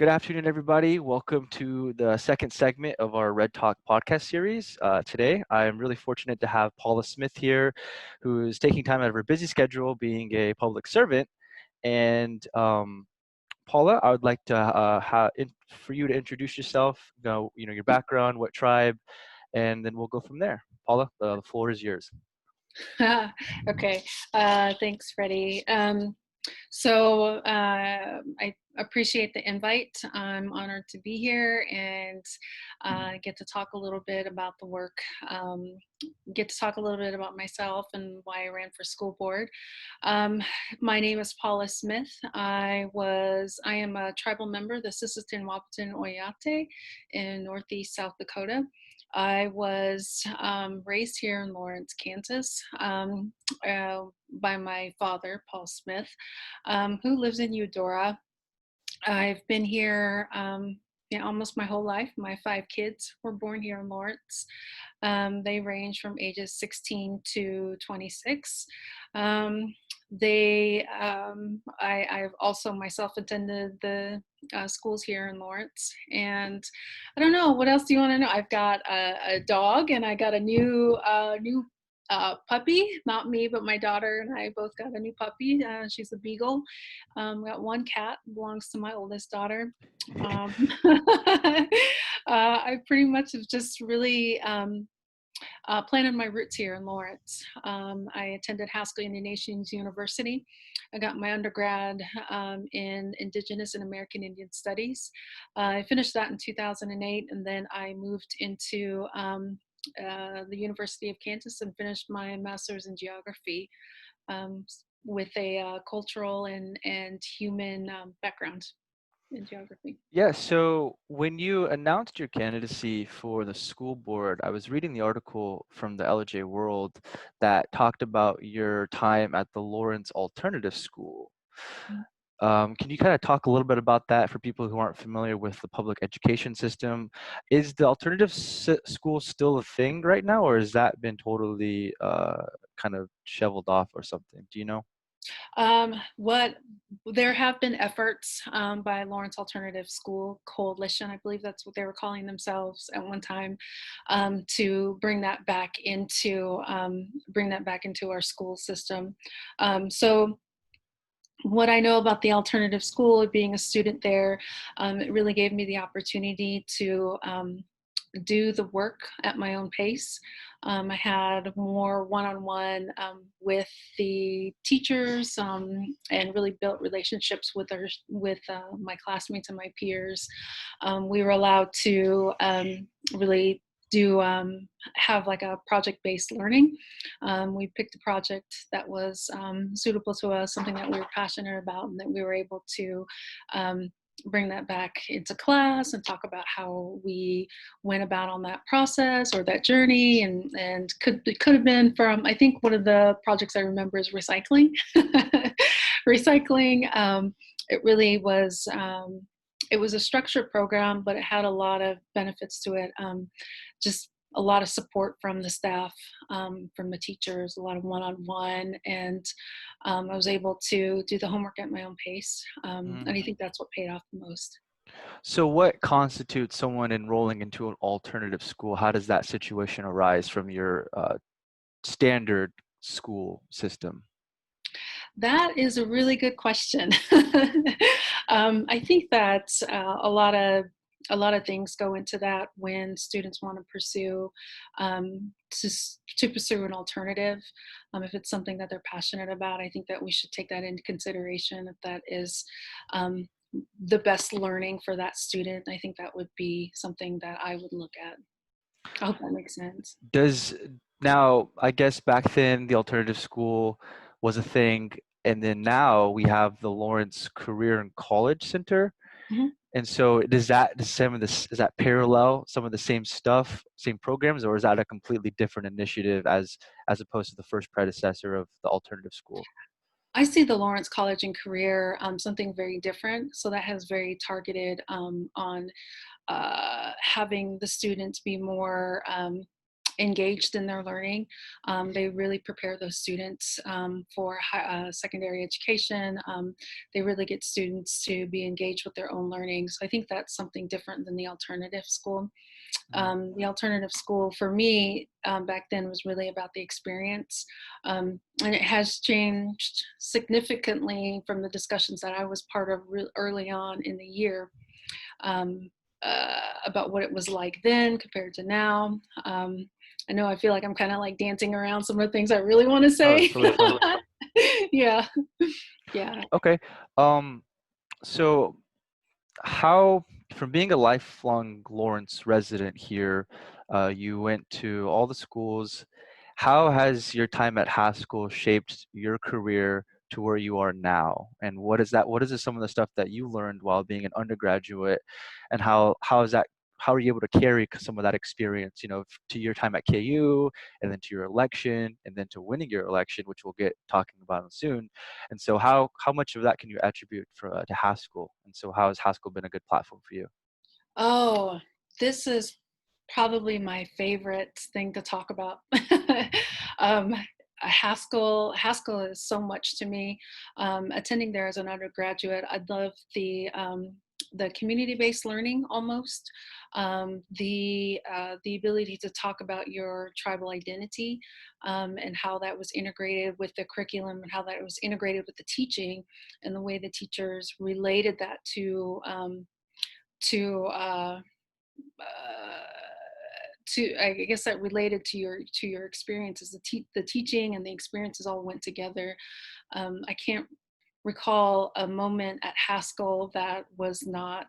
Good afternoon, everybody. Welcome to the second segment of our Red Talk podcast series. Today, I am really fortunate to have Paula Smith here, who is taking time out of her busy schedule being a public servant. And Paula, I would like to for you to introduce yourself, your background, what tribe, and then we'll go from there. Paula, the floor is yours. Okay. Thanks, Freddie. I appreciate the invite. I'm honored to be here and get to talk a little bit about the work, get to talk a little bit about myself and why I ran for school board. Um, my name is Paula Smith. I am a tribal member of the Sisseton Wahpeton Oyate in Northeast South Dakota. I was raised here in Lawrence, Kansas, by my father, Paul Smith, who lives in Eudora. I've been here almost my whole life. My 5 kids were born here in Lawrence. They range from ages 16 to 26. I've also myself attended the schools here in Lawrence, and I don't know, what else do you want to know? I've got a dog, and I got a new puppy. Not me, but my daughter and I both got a new puppy. She's a beagle. Got one cat, belongs to my oldest daughter. I pretty much have just really planted my roots here in Lawrence. I attended Haskell Indian Nations University. I got my undergrad in Indigenous and American Indian Studies. I finished that in 2008, and then I moved into the University of Kansas and finished my master's in geography with a cultural and human background in geography. Yeah, so when you announced your candidacy for the school board, I was reading the article from the LJ World that talked about your time at the Lawrence Alternative School. Can you kind of talk a little bit about that for people who aren't familiar with the public education system? Is the alternative school still a thing right now, or has that been totally kind of shoveled off or something? Do you know? What there have been efforts by Lawrence Alternative School Coalition, I believe that's what they were calling themselves at one time, to bring that back into our school system. So what I know about the alternative school, being a student there, it really gave me the opportunity to do the work at my own pace. I had more one-on-one with the teachers and really built relationships with my classmates and my peers. We were allowed to really have like a project-based learning. We picked a project that was suitable to us, something that we were passionate about, and that we were able to bring that back into class and talk about how we went about on that process or that journey. And it could have been from, I think one of the projects I remember is recycling. Recycling. It really was, it was a structured program, but it had a lot of benefits to it. Just a lot of support from the staff, from the teachers, a lot of one-on-one, and I was able to do the homework at my own pace, and I think that's what paid off the most. So what constitutes someone enrolling into an alternative school? How does that situation arise from your standard school system? That is a really good question. I think that a lot of things go into that when students want to pursue to pursue an alternative. If it's something that they're passionate about, I think that we should take that into consideration. If that is the best learning for that student, I think that would be something that I would look at. I hope that makes sense. Now, I guess back then the alternative school was a thing, and then now we have the Lawrence Career and College Center. Mhm. And so does that parallel some of the same stuff, same programs, or is that a completely different initiative as opposed to the first predecessor of the alternative school? I see the Lawrence College and Career something very different. So that has very targeted on having the students be more engaged in their learning. They really prepare those students for secondary education. They really get students to be engaged with their own learning. So I think that's something different than the alternative school. Mhm. The alternative school for me back then was really about the experience. And it has changed significantly from the discussions that I was part of early on in the year, um, about what it was like then compared to now. I know I feel like I'm kind of like dancing around some of the things I really want to Oh, it's say. totally fine. Yeah, yeah. Okay. Um, so how, from being a lifelong Lawrence resident here, you went to all the schools. How has your time at Haskell shaped your career to where you are now? And what is that? What is some of the stuff that you learned while being an undergraduate, and how is that? How are you able to carry some of that experience, to your time at KU, and then to your election, and then to winning your election, which we'll get talking about soon. And so how much of that can you attribute to Haskell? And so how has Haskell been a good platform for you? Oh, this is probably my favorite thing to talk about. um, Haskell is so much to me. Attending there as an undergraduate, I love the community-based learning almost, the ability to talk about your tribal identity, and how that was integrated with the curriculum and how that was integrated with the teaching and the way the teachers related that to uh, I guess that related to your experiences. The teaching and the experiences all went together. I can't recall a moment at Haskell that was not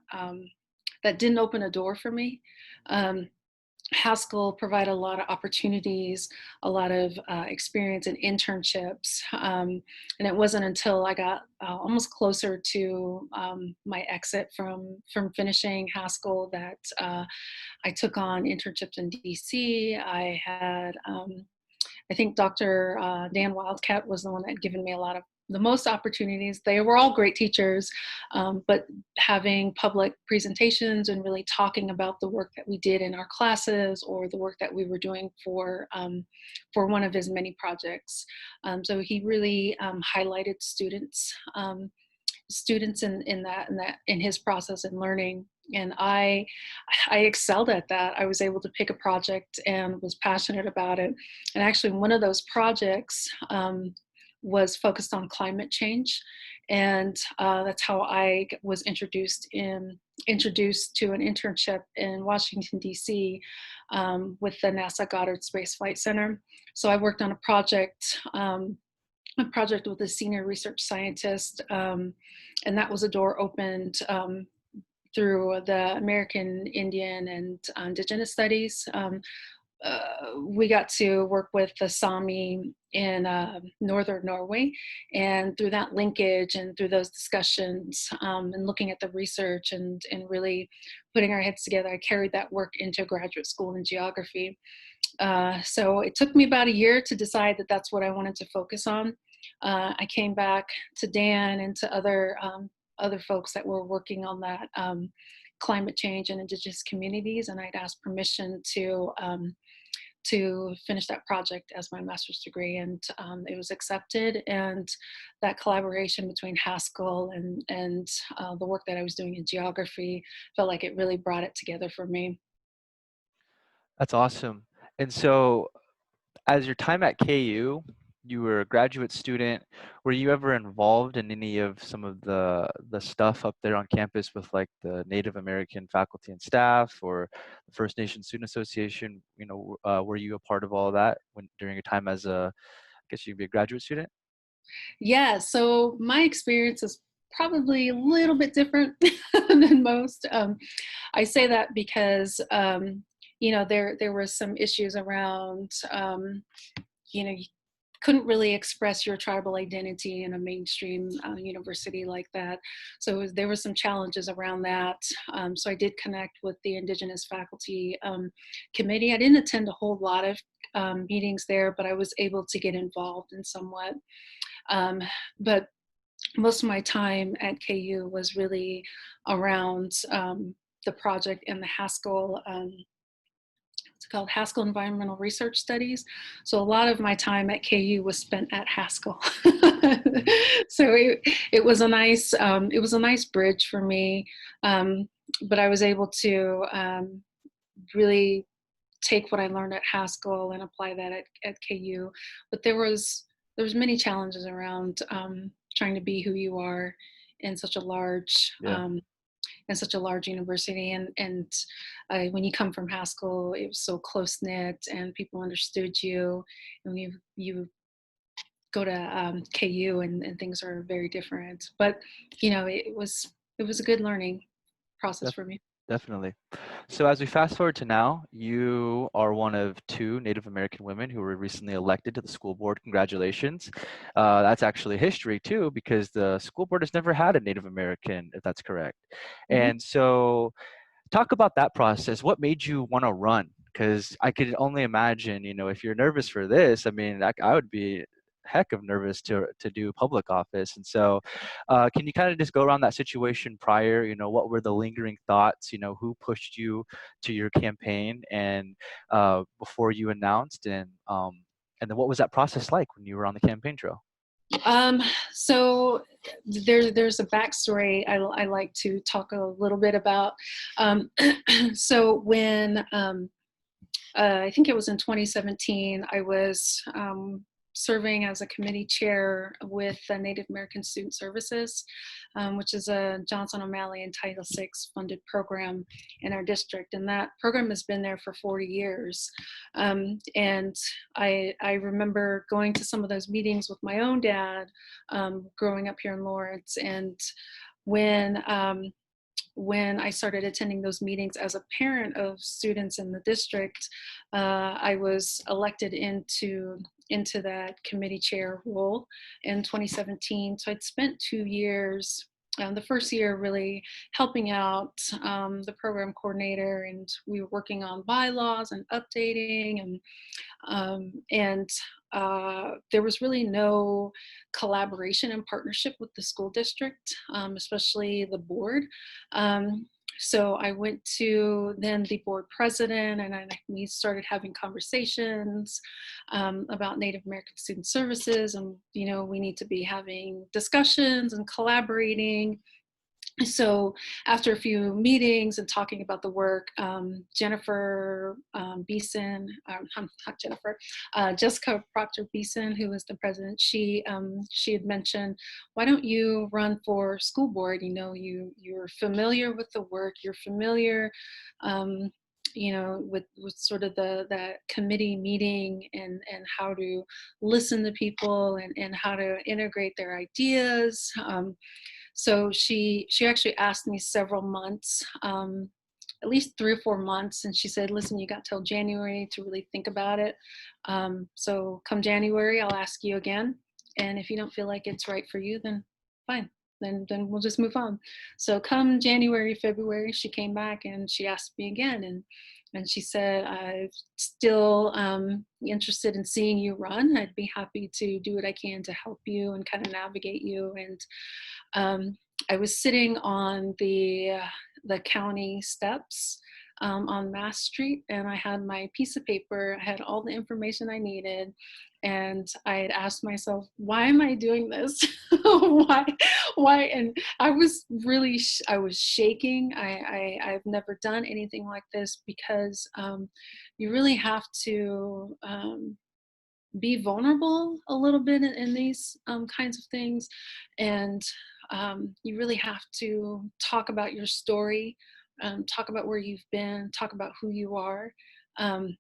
that didn't open a door for me. Um, Haskell provided a lot of opportunities, a lot of experience and internships. And it wasn't until I got almost closer to my exit from finishing Haskell that I took on internships in DC. I think Dr. Dan Wildcat was the one that had given me a lot of the most opportunities. They were all great teachers, but having public presentations and really talking about the work that we did in our classes or the work that we were doing for one of his many projects. So he really highlighted students in his process and learning, and I excelled at that. I was able to pick a project and was passionate about it. And actually one of those projects was focused on climate change, and that's how I was introduced to an internship in Washington DC, with the NASA Goddard Space Flight Center. So I worked on a project with a senior research scientist, and that was a door opened through the American Indian and Indigenous Studies. We got to work with the Sami in northern Norway, and through that linkage and through those discussions, and looking at the research and really putting our heads together, I carried that work into graduate school in geography. So it took me about a year to decide that that's what I wanted to focus on. I came back to Dan and to other folks that were working on that, climate change and indigenous communities, and I'd asked permission to finish that project as my master's degree, and it was accepted. And that collaboration between Haskell and the work that I was doing in geography felt like it really brought it together for me. That's awesome. And so, as your time at KU, you were a graduate student. Were you ever involved in any of some of the stuff up there on campus with like the Native American faculty and staff, or the First Nation Student Association? Were you a part of all of that when during your time as I guess you'd be a graduate student? Yeah, so my experience is probably a little bit different than most. I say that because there were some issues around, you couldn't really express your tribal identity in a mainstream university like that. So there were some challenges around that. So I did connect with the Indigenous Faculty Committee. I didn't attend a whole lot of meetings there, but I was able to get involved in somewhat. Um, but most of my time at KU was really around the project and the Haskell It's called Haskell Environmental Research Studies. So a lot of my time at KU was spent at Haskell. Mm. So it was a nice bridge for me. But I was able to really take what I learned at Haskell and apply that at KU. But there was many challenges around trying to be who you are in such a large Yeah. university, and when you come from Haskell, it was so close knit and people understood you. And when you go to KU, and things are very different. But it was a good learning process Def- for me. Definitely. So as we fast forward to now, you are one of two Native American women who were recently elected to the school board. Congratulations. That's actually history too, because the school board has never had a Native American, if that's correct. Mhm. And so talk about that process. What made you want to run? Because I could only imagine, if you're nervous for this, I mean, I would be heck of nervous to do public office. And so, can you kind of just go around that situation prior? What were the lingering thoughts? Who pushed you to your campaign, and before you announced, and then what was that process like when you were on the campaign trail? Um, so there's a backstory I like to talk a little bit about. So when I think it was in 2017, I was serving as a committee chair with the Native American Student Services, which is a Johnson O'Malley and Title VI funded program in our district. And that program has been there for 40 years. And I remember going to some of those meetings with my own dad growing up here in Lawrence. And when when I started attending those meetings as a parent of students in the district, I was elected into that committee chair role in 2017. So I'd spent 2 years. The first year really helping out the program coordinator, and we were working on bylaws and updating, and there was really no collaboration and partnership with the school district, especially the board. So I went to then the board president, and we started having conversations about Native American Student Services, and we need to be having discussions and collaborating. So after a few meetings and talking about the work, Jennifer Beeson, not Jennifer, Jessica Proctor Beeson, who was the president, she had mentioned, why don't you run for school board? You're familiar with the work, you're familiar, with sort of that committee meeting and how to listen to people and how to integrate their ideas. So she actually asked me several months, at least 3 or 4 months, and she said, "Listen, you got till January to really think about it. So come January, I'll ask you again, and if you don't feel like it's right for you, then fine. Then we'll just move on." So come January, February, she came back and she asked me again, and she said, "I'm still interested in seeing you run. I'd be happy to do what I can to help you and kind of navigate you." And um, I was sitting on the county steps on Mass Street, and I had my piece of paper. I had all the information I needed, and I had asked myself, "Why am I doing this? why? Why?" And I was really, I was shaking. I've never done anything like this because you really have to. Be vulnerable a little bit in these kinds of things, and you really have to talk about your story, talk about where you've been, talk about who you are. um,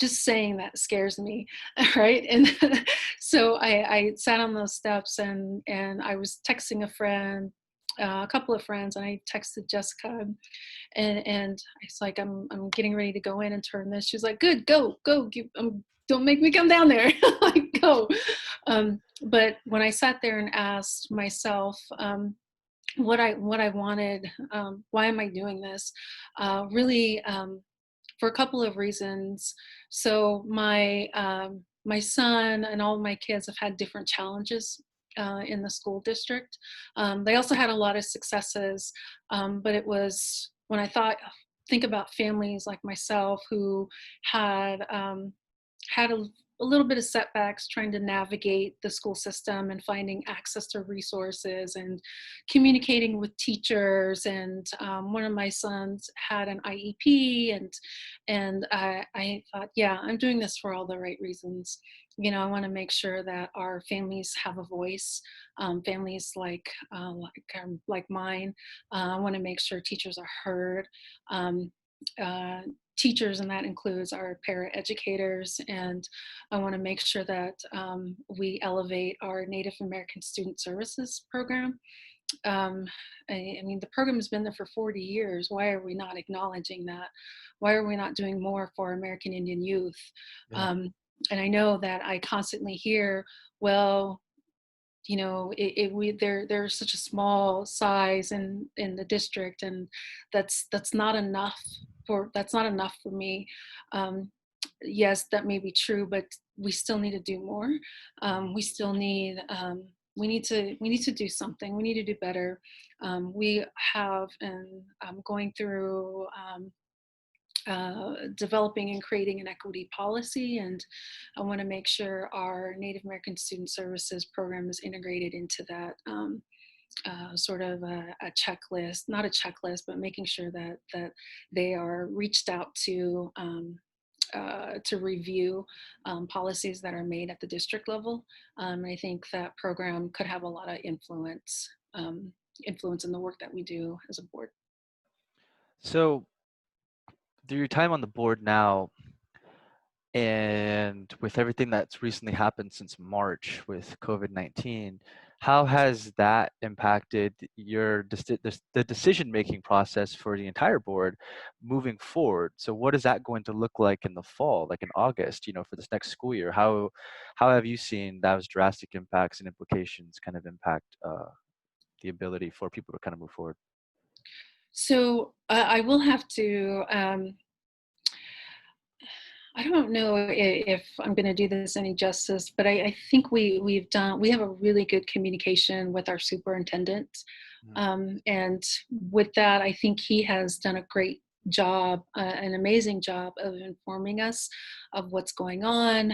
just saying that scares me. Right? And so I sat on those steps, and I was texting a friend, a couple of friends, and I texted Jessica, and it's like, I'm getting ready to go in and turn this. She's like, "Good, go, don't make me come down there." Like, go. But when I sat there and asked myself what I wanted, why am I doing this? Really, for a couple of reasons. So my son and all my kids have had different challenges in the school district. They also had a lot of successes, but it was when I thought, think about families like myself who had had a little bit of setbacks trying to navigate the school system and finding access to resources and communicating with teachers. And one of my sons had an IEP, and I thought, yeah, I'm doing this for all the right reasons. I want to make sure that our families have a voice. Families like mine. I want to make sure teachers are heard. Um, uh, Teachers, and that includes our para-educators. And I want to make sure that we elevate our Native American Student Services program. um, I mean, the program has been there for 40 years. Why are we not acknowledging that? Why are we not doing more for American Indian youth? Yeah. Um, and I know that I constantly hear, well, they're such a small size in the district, and that's not enough for me. um, yes, that may be true, but we still need to do more. We still need we need to do something. We need to do better. We have, and I'm going through developing and creating an equity policy. And I want to make sure our Native American Student Services program is integrated into that, sort of a checklist, not a checklist, but making sure that they are reached out to review policies that are made at the district level. I think that program could have a lot of influence in the work that we do as a board. So through your time on the board now, and with everything that's recently happened since March with COVID-19, how has that impacted the decision-making process for the entire board moving forward? So what is that going to look like in the fall, like in August, for this next school year? How have you seen those drastic impacts and implications kind of impact the ability for people to kind of move forward? So I will have to. I don't know if I'm going to do this any justice, but I think we have a really good communication with our superintendent. Mhm. And with that, I think he has done a great job, an amazing job of informing us of what's going on.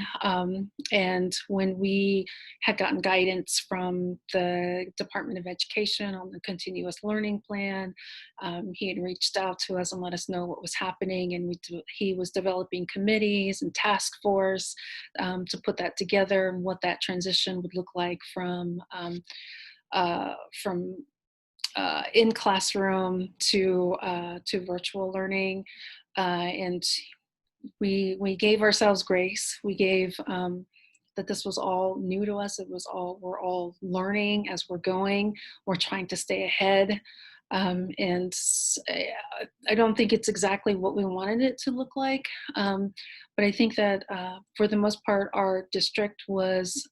And when we had gotten guidance from the Department of Education on the continuous learning plan, he had reached out to us and let us know what was happening. And he was developing committees and task force to put that together, and what that transition would look like uh, from in classroom to virtual learning. And we gave ourselves grace. We gave that this was all new to us. We're all learning as we're going. We're trying to stay ahead. And I don't think it's exactly what we wanted it to look like. But I think that for the most part, our district was,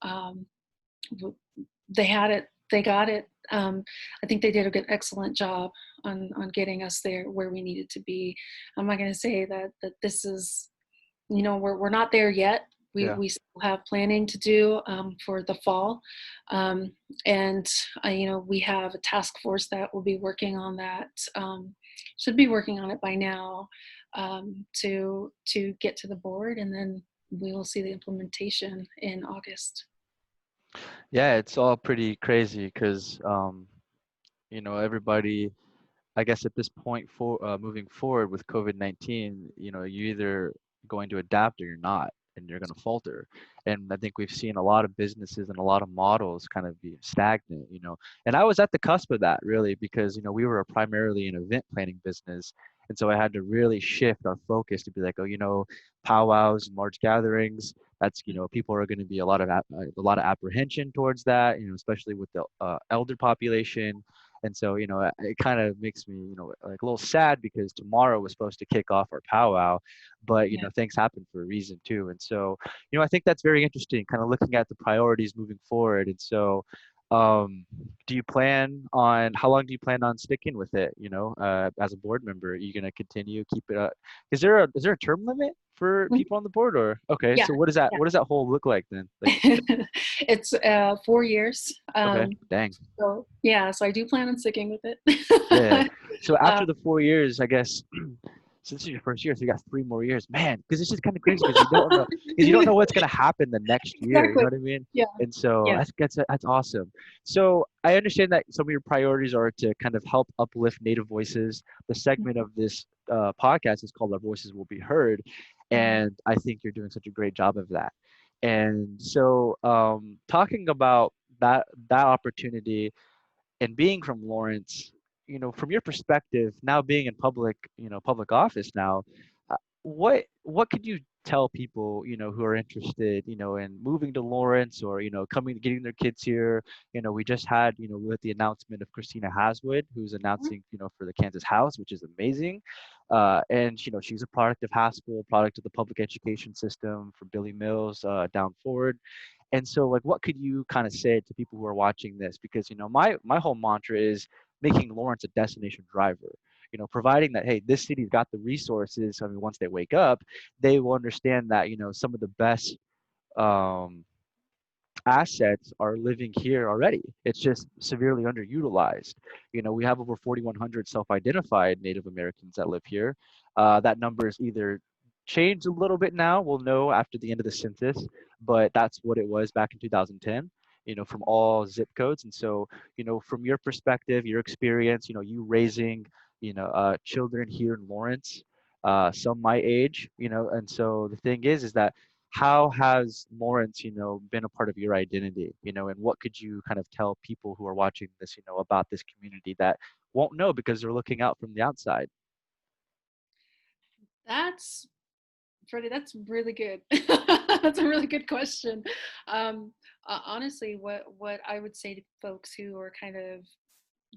they had it, they got it. I think they did a good, excellent job on getting us there where we needed to be. I'm not going to say that this is, we're not there yet. We, Yeah. we still have planning to do for the fall. Um, and, we have a task force that will be working on that, should be working on it by now, to get to the board. And then we will see the implementation in August. Yeah, it's all pretty crazy because everybody, I guess at this point for moving forward with COVID-19, you're either going to adapt or you're not, and you're going to falter. And I think we've seen a lot of businesses and a lot of models kind of be stagnant. And I was at the cusp of that really because, we were primarily an event planning business. And so I had to really shift our focus to be like, oh, powwows and large gatherings. That's, people are going to be a lot of apprehension towards that, especially with the elder population. And so, it kind of makes me, like a little sad because tomorrow was supposed to kick off our powwow, but, Yeah. things happen for a reason too. And so, I think that's very interesting, kind of looking at the priorities moving forward. And so, how long do you plan on sticking with it, as a board member? Are you going to continue, keep it up? Is there a term limit for Mhm. people on the board or, okay, Yeah. so what does that whole look like then? Like, It's 4 years. okay, dang. So yeah, so I do plan on sticking with Yeah. it. So uh, after the 4 years, I guess, So this is your first year, so you got 3 more years, man. Because it's just kind of crazy because you don't know what's gonna happen the next year. You know Exactly. what I mean? Yeah. And so Yeah. that's awesome. So I understand that some of your priorities are to kind of help uplift Native voices. The segment of this podcast is called "Our Voices Will Be Heard," Mhm. and I think you're doing such a great job of that. And so, talking about that opportunity and being from Lawrence, from your perspective, now being in public office now, what could you tell people, who are interested, in moving to Lawrence or, coming, getting their kids here? We just had, with the announcement of Christina Haswood, who's announcing, for the Kansas House, which is amazing. And, she's a product of Haskell, product of the public education system for Billy Mills down forward. And so, like, what could you kind of say to people who are watching this? Because, my whole mantra is making Lawrence a destination driver. Providing that, hey, this city's got the resources. I mean, once they wake up, they will understand that, some of the best um, assets are living here already. It's just severely underutilized. We have over 4,100 self-identified Native Americans that live here. That number is either changed a little bit now. We'll know after the end of the census, but that's what it was back in 2010. From all zip codes. And so, from your perspective, your experience, you raising, children here in Lawrence, some my age, and so the thing is that how has Lawrence, been a part of your identity, and what could you kind of tell people who are watching this, about this community that won't know because they're looking out from the outside? That's Freddie, that's really good. That's a really good question. Honestly, what I would say to folks who are kind of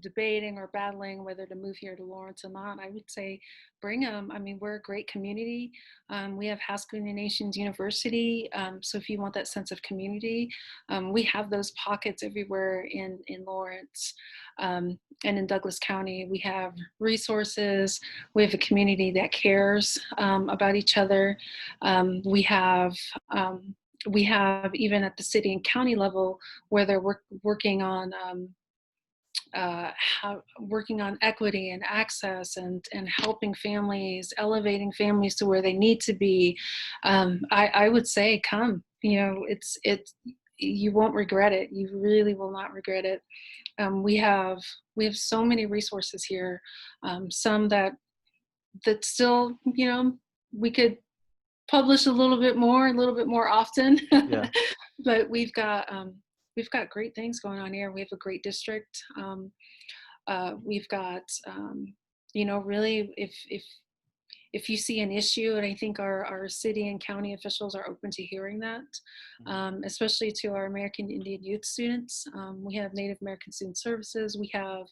debating or battling whether to move here to Lawrence or not, I would say bring them. I mean, we're a great community. We have Haskell Indian Nations University. So if you want that sense of community, we have those pockets everywhere in Lawrence and in Douglas County. We have resources. We have a community that cares about each other. We have even at the city and county level where they're working on working on equity and access and helping families, elevating families to where they need to be. I would say come. It's you won't regret it. You really will not regret it. We have so many resources here. Some that still we could publish a little bit more often. Yeah. But we've got great things going on here. We have a great district. We've got, really, if you see an issue, and I think our city and county officials are open to hearing that, Mhm. especially to our American Indian youth students. We have Native American Student Services. We have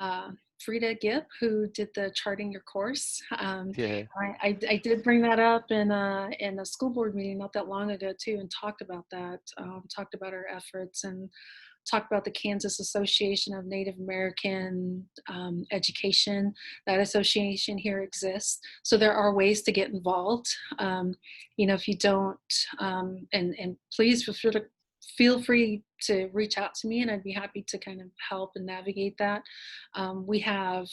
uh, Frida Gibb, who did the charting your course. Yeah. I did bring that up in a school board meeting not that long ago too, and talked about that. Talked about our efforts and talked about the Kansas Association of Native American Education. That association here exists, so there are ways to get involved. If you don't, and please feel free to reach out to me, and I'd be happy to kind of help and navigate that. We have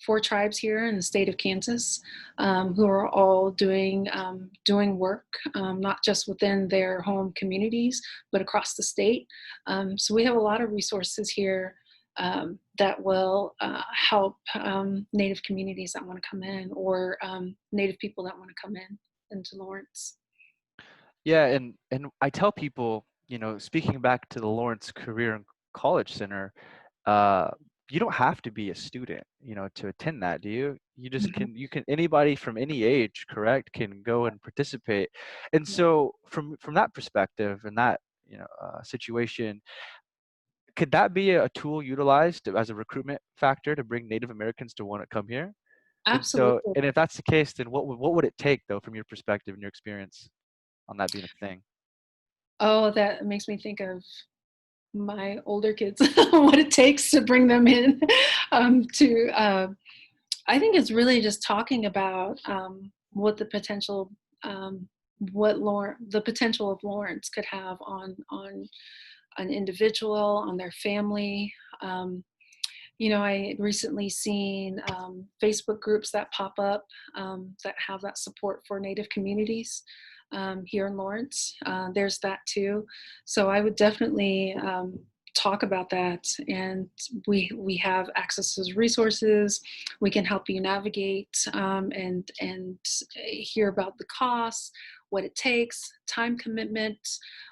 4 tribes here in the state of Kansas who are all doing work, not just within their home communities, but across the state. So we have a lot of resources here that will help Native communities that want to come in, or Native people that want to come in into Lawrence. Yeah, and I tell people, speaking back to the Lawrence Career and College Center, uh, you don't have to be a student, to attend that, do you? You just Mhm. can, anybody from any age, correct, can go and participate. And Yeah. so from that perspective and that, situation, could that be a tool utilized as a recruitment factor to bring Native Americans to want to come here? And so, Absolutely. and if that's the case, then what would it take though, from your perspective and your experience on that being a thing? Oh, that makes me think of my older kids, what it takes to bring them in. To I think it's really just talking about what the potential, the potential of Lawrence could have on an individual, on their family. Um, I recently seen Facebook groups that pop up that have that support for Native communities here in Lawrence. There's that too. So I would definitely talk about that. And we have access to resources. We can help you navigate and hear about the costs, what it takes, time commitment.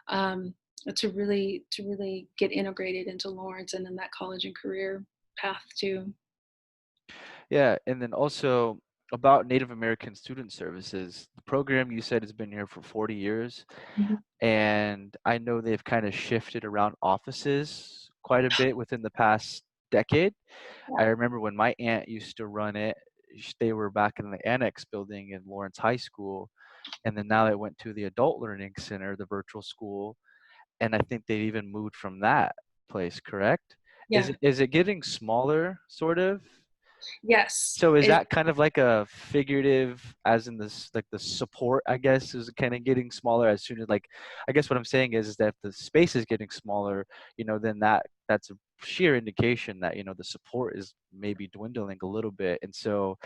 Um, to really get integrated into Lawrence and in that college and career path too. Yeah, and then also about Native American Student Services, the program you said has been here for 40 years, Mhm. and I know they've kind of shifted around offices quite a bit within the past decade. I Yeah. remember when my aunt used to run it, they were back in the annex building in Lawrence High School, and then now it went to the Adult Learning Center, the virtual school, and I think they even moved from that place, correct? Is Yeah. it getting smaller, sort of? Yes. So is that kind of like a figurative, as in this, like the support, I guess, is kind of getting smaller as soon as like, I guess what I'm saying is that if the space is getting smaller, then that's a sheer indication that, the support is maybe dwindling a little bit. And so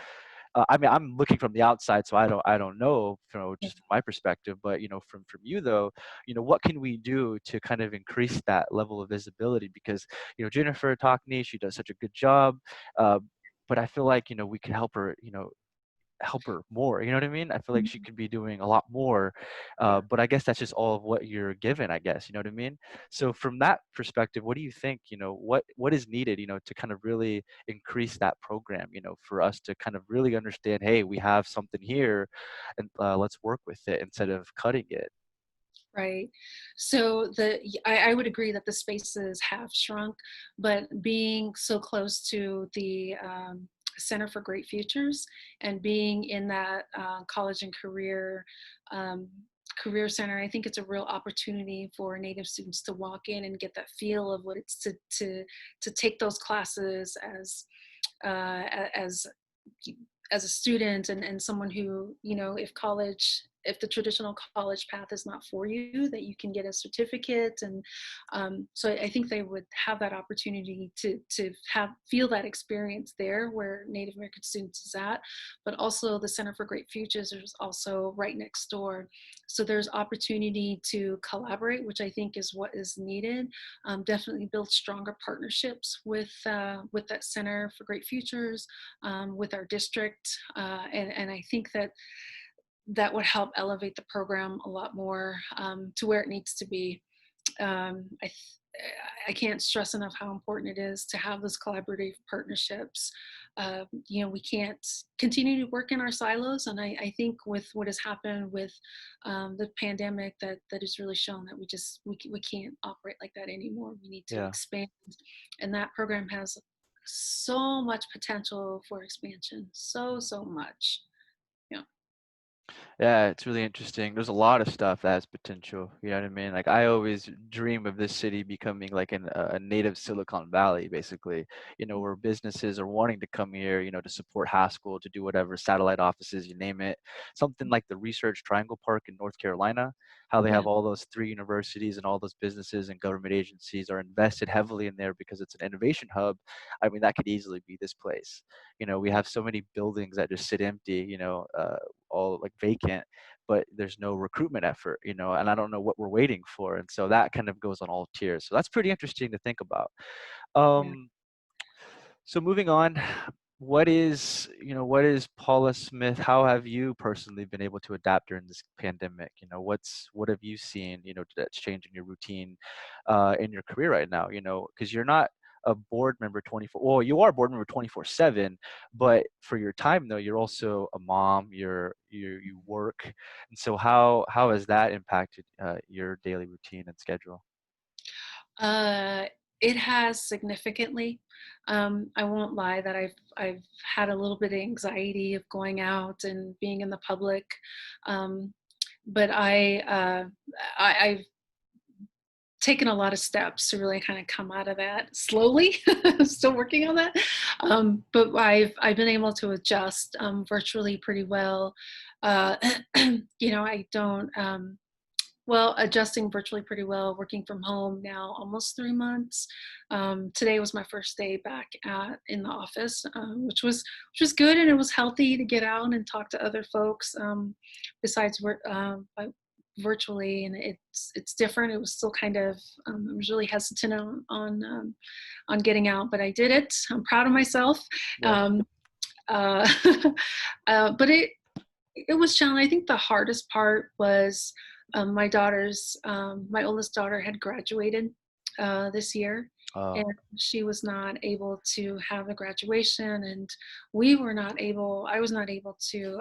I mean, I'm looking from the outside, so I don't know, just from my perspective. But from you though, what can we do to kind of increase that level of visibility? Because Jennifer Talkney, she does such a good job, uh, but I feel like we could help her, help her more. You know what I mean? I feel like she Mhm. could be doing a lot more, Yeah. but I guess that's just all of what you're given. I guess you know what I mean. So from that perspective, what do you think? What is needed? To kind of really increase that program. For us to kind of really understand, hey, we have something here, and let's work with it instead of cutting it. Right. So I would agree that the spaces have shrunk, but being so close to the Center for Great Futures and being in that college and um, career center, I think it's a real opportunity for Native students to walk in and get that feel of what it's to take those classes uh, as as a student and someone who, if the traditional college path is not for you, that you can get a certificate. And so I think they would have that opportunity to feel that experience there where Native American students is at. But also the Center for Great Futures is also right next door. So there's opportunity to collaborate, which I think is what is needed. Definitely build stronger partnerships with that Center for Great Futures, with our district, and I think that would help elevate the program a lot more to where it needs to be. Um, I, I can't stress enough how important it is to have those collaborative partnerships. We can't continue to work in our silos, and I think with what has happened with the pandemic, that has really shown that we can't operate like that anymore. We need to Yeah. expand, and that program has so much potential for expansion. So much. Yeah. Yeah, it's really interesting. There's a lot of stuff that has potential. You know what I mean? Like I always dream of this city becoming like a native Silicon Valley, basically. Where businesses are wanting to come here, to support Haskell, to do whatever satellite offices, you name it. Something like the Research Triangle Park in North Carolina, how they Yeah. have all those three universities and all those businesses and government agencies are invested heavily in there because it's an innovation hub. I mean, that could easily be this place. We have so many buildings that just sit empty. All like vacant, but there's no recruitment effort, and I don't know what we're waiting for. And so that kind of goes on all tiers. So that's pretty interesting to think about. Yeah. Um, so moving on, what is Paula Smith? How have you personally been able to adapt during this pandemic? What have you seen, that's changing your routine, in your career right now? Because you're not a board member 24. Well, you are a board member 24/7, but for your time though, you're also a mom. You work, and so how has that impacted your daily routine and schedule? Uh, it has significantly. I won't lie that I've had a little bit of anxiety of going out and being in the public, um, but I've taken a lot of steps to really kind of come out of that slowly. Still working on that, but I've been able to adjust virtually pretty well. Uh, I don't. Well, adjusting virtually pretty well, working from home now almost 3 months. Today was my first day back in the office, which was good, and it was healthy to get out and talk to other folks besides work virtually, and it's different. It was still kind of I was really hesitant on getting out, but I did it. I'm proud of myself. Yeah. Um, uh, but it was challenging. I think the hardest part was my oldest daughter had graduated this year, and Oh. she was not able to have a graduation, and I was not able to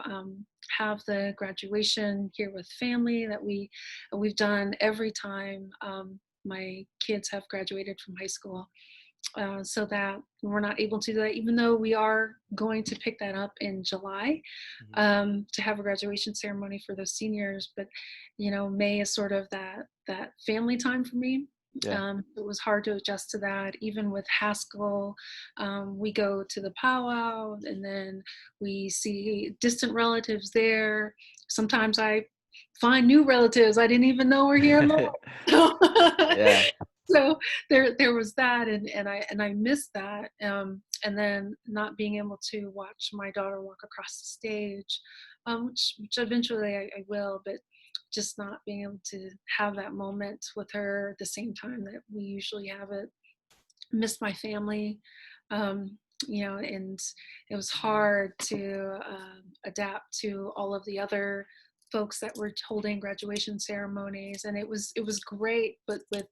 have the graduation here with family that we've done every time my kids have graduated from high school. So that we're not able to do that, even though we are going to pick that up in July Mhm. to have a graduation ceremony for those seniors. But May is sort of that family time for me. Yeah. It was hard to adjust to that. Even with Haskell, we go to the powwow and then we see distant relatives there. Sometimes I find new relatives I didn't even know were here in Lowell. Yeah. So there was that, and I missed that, and then not being able to watch my daughter walk across the stage, which eventually I will, but just not being able to have that moment with her at the same time that we usually have it. Missed my family, um, and it was hard to adapt to all of the other folks that were holding graduation ceremonies, and it was great, but with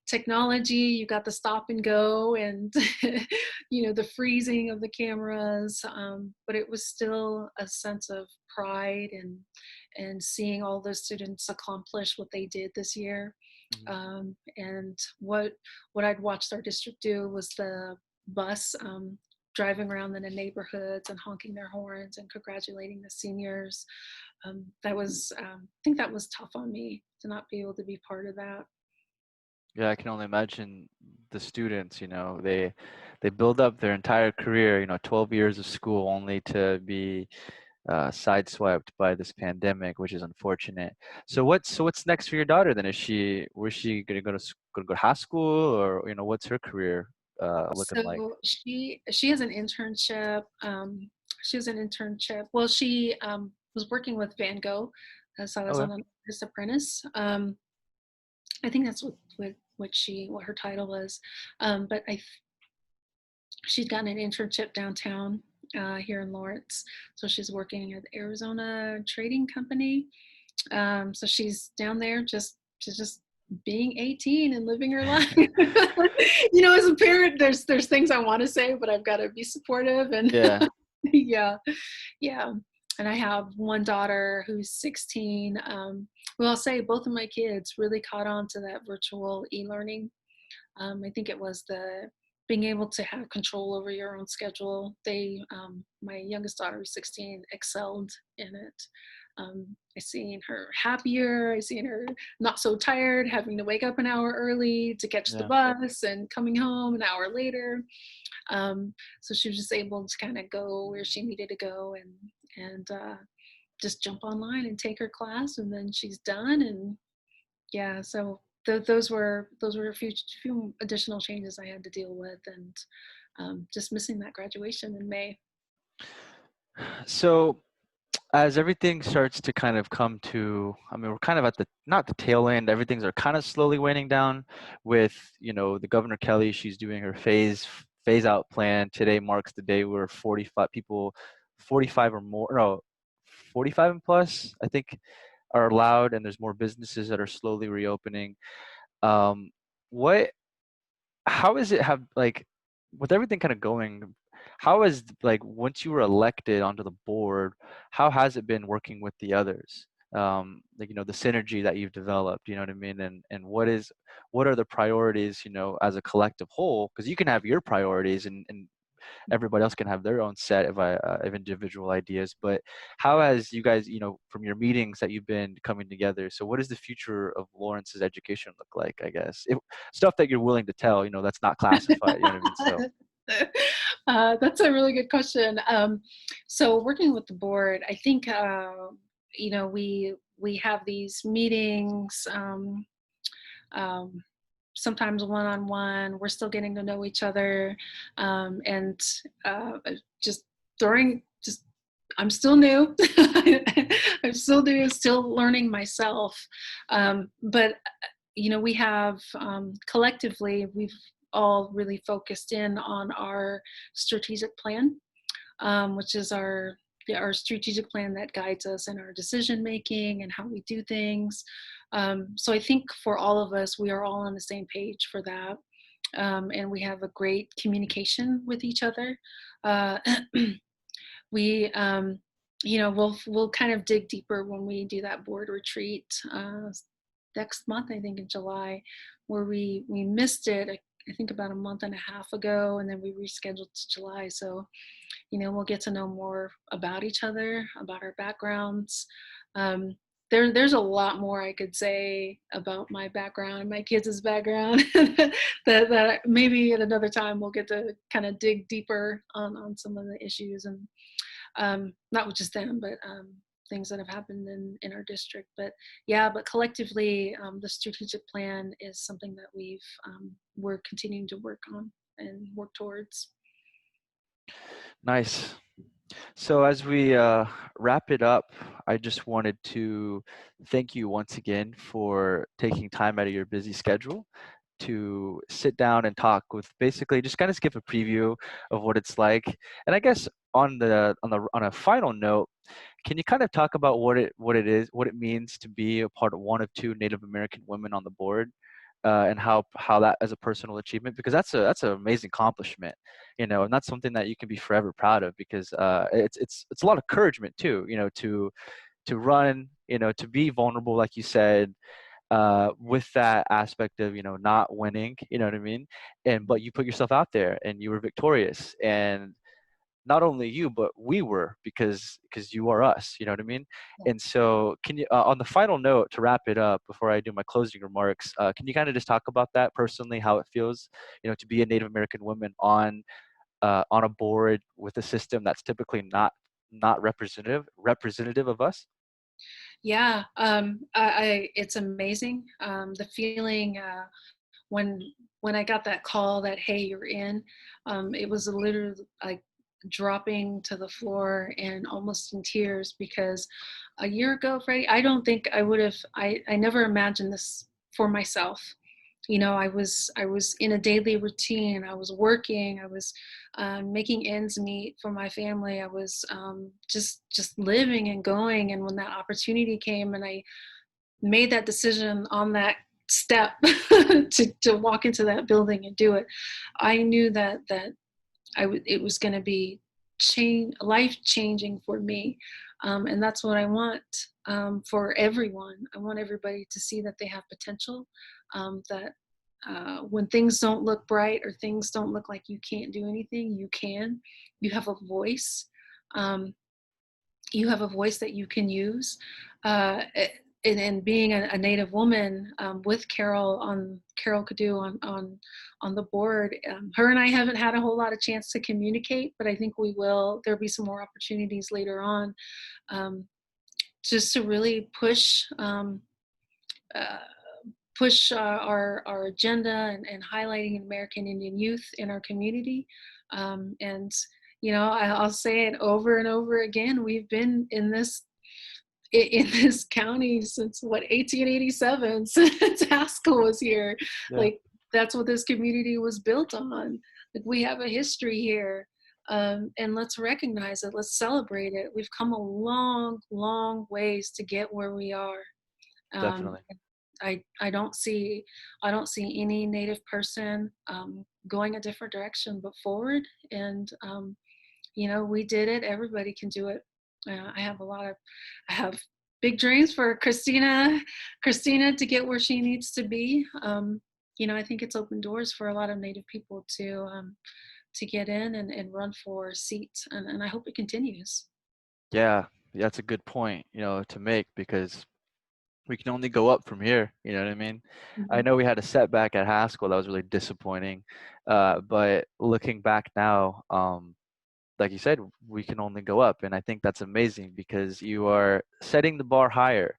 technology, you got the stop and go and the freezing of the cameras, but it was still a sense of pride and seeing all those students accomplish what they did this year. Mhm. And what I'd watched our district do was the bus driving around in the neighborhoods and honking their horns and congratulating the seniors. I think that was tough on me to not be able to be part of that. Yeah, I can only imagine the students, they build up their entire career, 12 years of school only to be sideswiped by this pandemic, which is unfortunate. So what's next for your daughter then? Where's she gonna go to high school, or what's her career looking like? So she has an internship. She has an internship. Well, she was working with Van Gogh, so I was Okay. on an artist apprentice. I think that's what her title was. But she'd gotten an internship downtown here in Lawrence, so she's working at the Arizona Trading Company. So she's down there she's just being 18 and living her life. As a parent, there's things I want to say, but I've got to be supportive and Yeah. yeah, yeah. And I have one daughter who's 16. Well, I'll say both of my kids really caught on to that virtual e-learning. I think it was the being able to have control over your own schedule. My youngest daughter, who's 16, excelled in it. I seen her happier. I seen her not so tired, having to wake up an hour early to catch the Yeah. bus and coming home an hour later. So she was just able to kind of go where she needed to go and just jump online and take her class, and then she's done. And yeah, so those were a few additional changes I had to deal with, and just missing that graduation in May. So as everything starts to kind of come to, I mean, we're kind of at the not the tail end. Everything's are kind of slowly waning down with, the Governor Kelly. She's doing her phase out plan. Today marks the day where 45 people, 45 or more, no, 45 and plus, I think, are allowed, and there's more businesses that are slowly reopening. Um, what how is it have like with everything kind of going, how is like once you were elected onto the board, how has it been working with the others? Like the synergy that you've developed, you know what I mean? And what are the priorities, as a collective whole? Because you can have your priorities, and everybody else can have their own set of individual ideas. But how has you guys, from your meetings that you've been coming together, so what does the future of Lawrence's education look like, I guess? Stuff that you're willing to tell, that's not classified, you know what I mean? So, That's a really good question. So working with the board, I think we have these meetings, um, sometimes one on one. We're still getting to know each other, and just during just I'm still new. I'm still new, still learning myself. But we have collectively we've all really focused in on our strategic plan, which is our strategic plan that guides us in our decision making and how we do things. So I think for all of us, we are all on the same page for that, and we have a great communication with each other. Uh, we we'll kind of dig deeper when we do that board retreat next month, I think in July, where we missed it, I think about a month and a half ago, and then we rescheduled to July. So we'll get to know more about each other, about our backgrounds. um, there's a lot more I could say about my background and my kids' background that maybe at another time we'll get to kind of dig deeper on some of the issues, and not with just them, but things that have happened in our district. But yeah, but collectively, the strategic plan is something that we're continuing to work on and work towards. Nice. So as we wrap it up, I just wanted to thank you once again for taking time out of your busy schedule to sit down and talk with, basically just kind of give a preview of what it's like. And I guess on a final note, can you kind of talk about what it means to be a part of one of two Native American women on the board, and how that as a personal achievement, because that's an amazing accomplishment, and that's something that you can be forever proud of, because it's a lot of encouragement too, to run, to be vulnerable, like you said, with that aspect of not winning, you know what I mean, and but you put yourself out there and you were victorious, and not only you, but we were, because you are us, you know what I mean. And so can you, on the final note, to wrap it up before I do my closing remarks, can you kind of just talk about that personally, how it feels, to be a Native American woman on a board with a system that's typically not representative of us? Yeah, it's amazing. The feeling when when I got that call that hey, you're in, it was literally like dropping to the floor and almost in tears, because a year ago, Freddie, I don't think I would have. I never imagined this for myself. I was in a daily routine. I was working. I was making ends meet for my family. I was just living and going. And when that opportunity came, and I made that decision on that step to walk into that building and do it, I knew that it was going to be life changing for me, and that's what I want, for everyone. I want everybody to see that they have potential, that when things don't look bright or things don't look like you can't do anything, you can. You have a voice. Um, you have a voice that you can use. And being a Native woman, with Carol Cadu on the board, her and I haven't had a whole lot of chance to communicate, but I think we will. There'll be some more opportunities later on, um, just to really uh, push our agenda, and highlighting American Indian youth in our community. And I'll say it over and over again. We've been in this county since what, 1887, since Haskell was here. Yeah, Like, that's what this community was built on. Like, we have a history here, and let's recognize it. Let's celebrate it. We've come a long, long ways to get where we are. Um, definitely. I don't see any Native person going a different direction but forward. And we did it. Everybody can do it. I have big dreams for Christina to get where she needs to be. I think it's opened doors for a lot of Native people to get in and run for seats, and I hope it continues. Yeah, that's a good point, to make, because we can only go up from here. You know what I mean? I Mhm. know we had a setback at Haskell that was really disappointing, but looking back now, like you said, we can only go up. And I think that's amazing because you are setting the bar higher,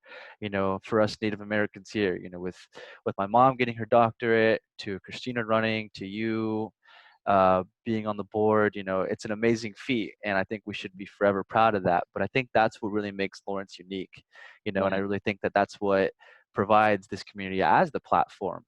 for us Native Americans here, with my mom getting her doctorate, to Christina running, to you being on the board. It's an amazing feat, and I think we should be forever proud of that. But I think that's what really makes Lawrence unique, and I Yeah. really think that that's what provides this community as the platform.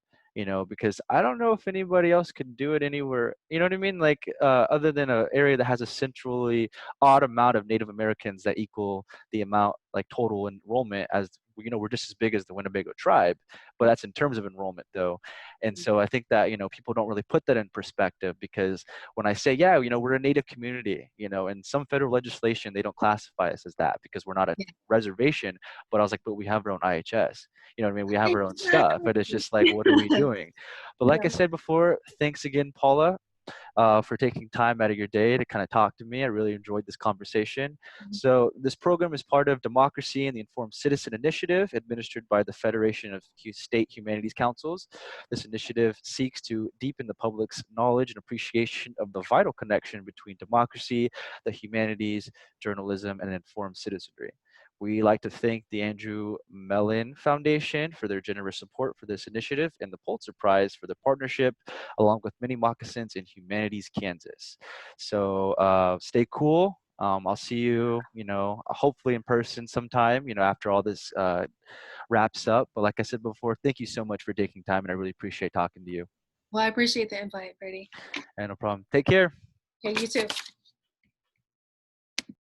Because I don't know if anybody else can do it anywhere. You know what I mean? Like other than an area that has a centrally odd amount of Native Americans that equal the amount like total enrollment as we're just as big as the Winnebago tribe, but that's in terms of enrollment though. And so I think that, people don't really put that in perspective because when I say, yeah, we're a Native community, in some federal legislation, they don't classify us as that because we're not a Yeah. reservation. But I was like, but we have our own IHS. You know what I mean? We have our own stuff. Exactly. But it's just like, what are we doing? But like I Yeah. said before, thanks again, Paula, for taking time out of your day to kind of talk to me. I really enjoyed this conversation. So, this program is part of Democracy and the Informed Citizen Initiative, administered by the Federation of State Humanities Councils. This initiative seeks to deepen the public's knowledge and appreciation of the vital connection between democracy, the humanities, journalism, and informed citizenry. We like to thank the Andrew Mellon Foundation for their generous support for this initiative and the Pulitzer Prize for the partnership, along with many moccasins in Humanities, Kansas. So stay cool. I'll see you, hopefully in person sometime, after all this wraps up. But like I said before, thank you so much for taking time, and I really appreciate talking to you. Well, I appreciate the invite, Brady. And no problem. Take care. Yeah, you too.